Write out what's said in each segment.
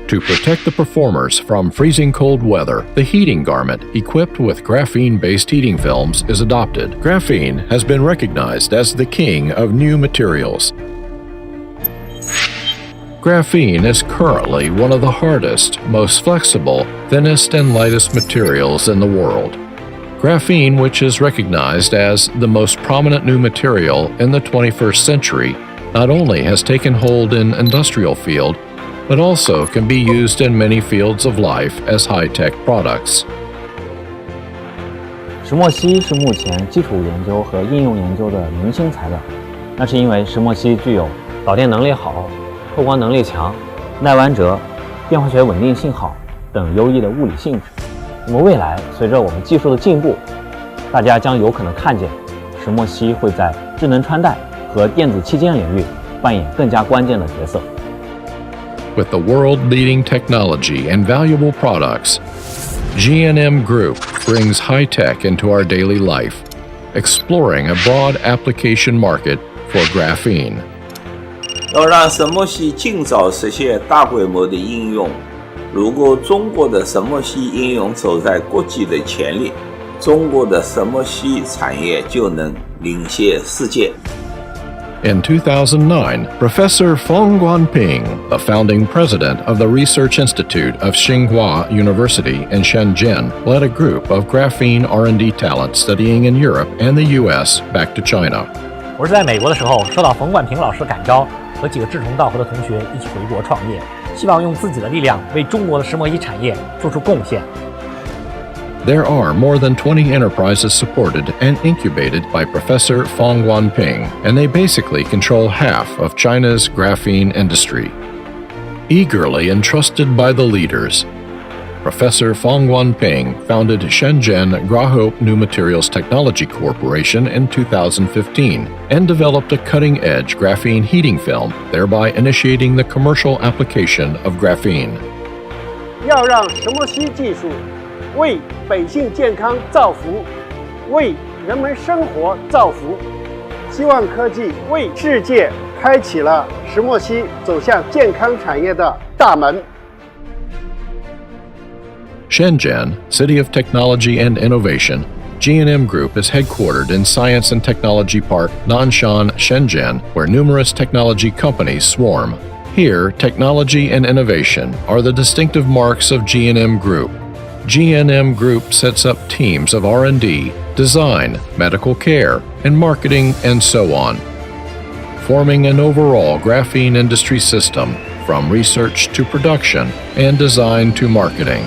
To protect the performers from freezing cold weather, the heating garment equipped with graphene-based heating films is adopted. Graphene has been recognized as the king of new materials. Graphene is currently one of the hardest, most flexible, thinnest, and lightest materials in the world. Graphene, which is recognized as the most prominent new material in the 21st century, not only has taken hold in industrial field, but also can be used in many fields of life as high-tech products. 石墨烯是目前基础研究和应用研究的明星材料，那是因为石墨烯具有导电能力好、透光能力强、耐弯折、电化学稳定性好等优异的物理性质。那么未来随着我们技术的进步，大家将有可能看见石墨烯会在智能穿戴和电子器件领域扮演更加关键的角色。With the world-leading technology and valuable products, G&M Group brings high-tech into our daily life, exploring a broad application market for graphene. 要让石墨烯尽早实现大规模的应用，如果中国的石墨烯应用走在国际的前列，中国的石墨烯产业就能领先世界。In 2009, Professor Feng Guanping, the founding president of the Research Institute of Tsinghua University in Shenzhen, led a group of graphene R&D talent studying in Europe and the U.S. back to China. 我是在美国的时候受到冯冠平老师感召，和几个志同道合的同学一起回国创业，希望用自己的力量为中国的石墨烯产业做出贡献。There are more than 20 enterprises supported and incubated by Professor Feng Guanping, and they basically control half of China's graphene industry. Eagerly entrusted by the leaders, Professor Feng Guanping founded Shenzhen Grahope New Materials Technology Corporation in 2015 and developed a cutting-edge graphene heating film, thereby initiating the commercial application of graphene. 要让石墨烯技术为百姓健康造福，为人们生活造福。希望科技为世界开启了石墨烯走向健康产业的大门。Shenzhen, City of Technology and Innovation, G&M Group is headquartered in Science and Technology Park, Nanshan, Shenzhen, where numerous technology companies swarm. Here, technology and innovation are the distinctive marks of G&M Group. G&M Group sets up teams of R&D, design, medical care, and marketing, and so on, forming an overall graphene industry system from research to production and design to marketing.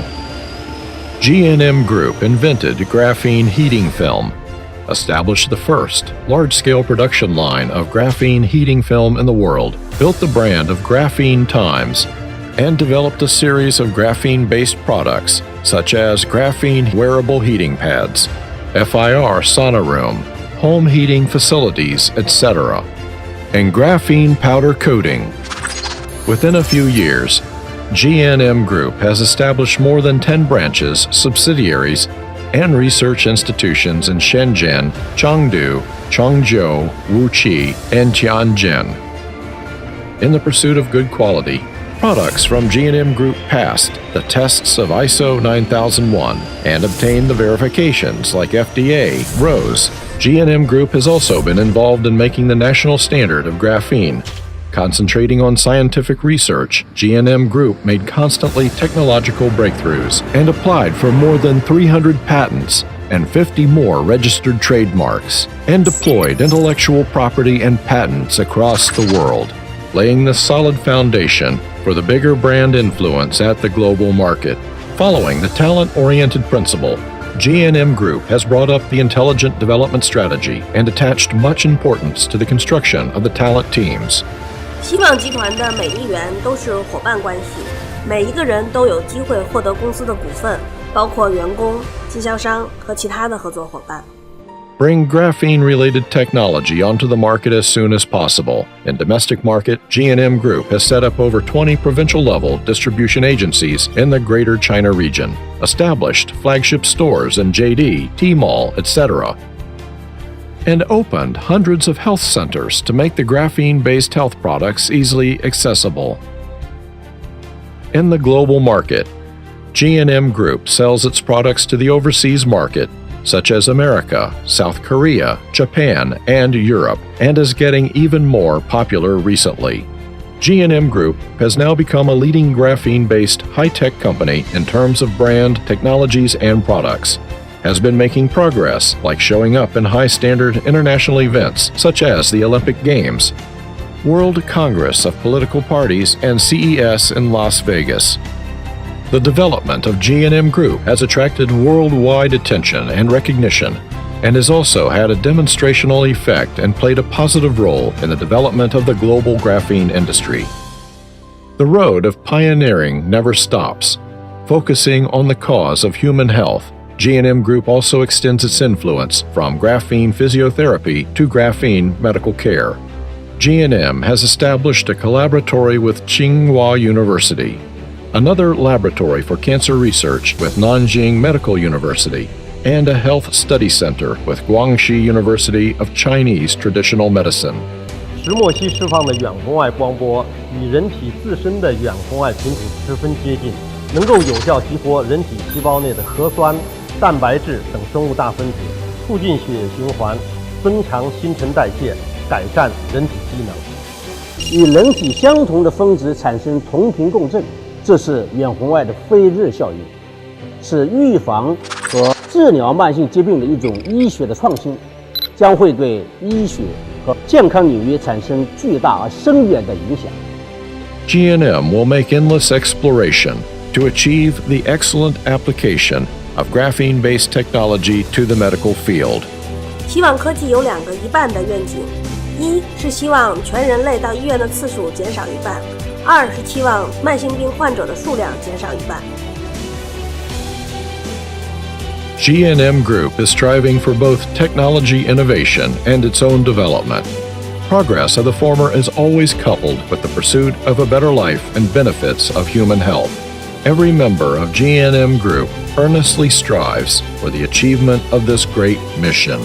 G&M Group invented graphene heating film, established the first large-scale production line of graphene heating film in the world, built the brand of Graphene Times, and developed a series of graphene-based products such as graphene wearable heating pads, FIR sauna room, home heating facilities, etc., and graphene powder coating. Within a few years, G&M Group has established more than 10 branches, subsidiaries, and research institutions in Shenzhen, Chengdu, Changzhou, Wuxi, and Tianjin. In the pursuit of good quality, products from G&M Group passed the tests of ISO 9001 and obtained the verifications like FDA, ROSE. G&M Group has also been involved in making the national standard of graphene. Concentrating on scientific research, G&M Group made constantly technological breakthroughs and applied for more than 300 patents and 50 more registered trademarks, and deployed intellectual property and patents across the world, laying the solid foundation for the bigger brand influence at the global market. Following the talent-oriented principle, G&M Group has brought up the intelligent development strategy and attached much importance to the construction of the talent teams. 希望集团的每一员都是伙伴关系，每一个人都有机会获得公司的股份，包括员工、经销商和其他的合作伙伴。Bring graphene-related technology onto the market as soon as possible. In domestic market, G&M Group has set up over 20 provincial-level distribution agencies in the Greater China region, established flagship stores in JD, Tmall, etc., and opened hundreds of health centers to make the graphene-based health products easily accessible. In the global market, G&M Group sells its products to the overseas market, such as America, South Korea, Japan, and Europe, and is getting even more popular recently. G&M Group has now become a leading graphene-based high-tech company in terms of brand, technologies, and products, has been making progress like showing up in high-standard international events such as the Olympic Games, World Congress of Political Parties, and CES in Las Vegas. The development of G&M Group has attracted worldwide attention and recognition, and has also had a demonstrational effect and played a positive role in the development of the global graphene industry. The road of pioneering never stops. Focusing on the cause of human health, G&M Group also extends its influence from graphene physiotherapy to graphene medical care. G&M has established a collaboratory with Tsinghua University, another laboratory for cancer research with Nanjing Medical University, and a health study center with Guangxi University of Chinese Traditional Medicine. 石墨烯释放的远红外光波与人体自身的远红外频谱十分接近，能够有效激活人体细胞内的核酸、蛋白质等生物大分子，促进血液循环，增强新陈代谢，改善人体机能。与人体相同的分子产生同频共振，这是远红外的非日效应，是预防和治疗慢性疾病的一种医学的创新，将会对医学和健康领域产生巨大而深远的影响。G&M will make endless exploration to achieve the excellent application of graphene-based technology to the medical field. 希望科技有两个一半的愿景，一是希望全人类到医院的次数减少一半，二是期望慢性病患者的数量减少一半。G&M Group is striving for both technology innovation and its own development. Progress of the former is always coupled with the pursuit of a better life and benefits of human health. Every member of G&M Group earnestly strives for the achievement of this great mission.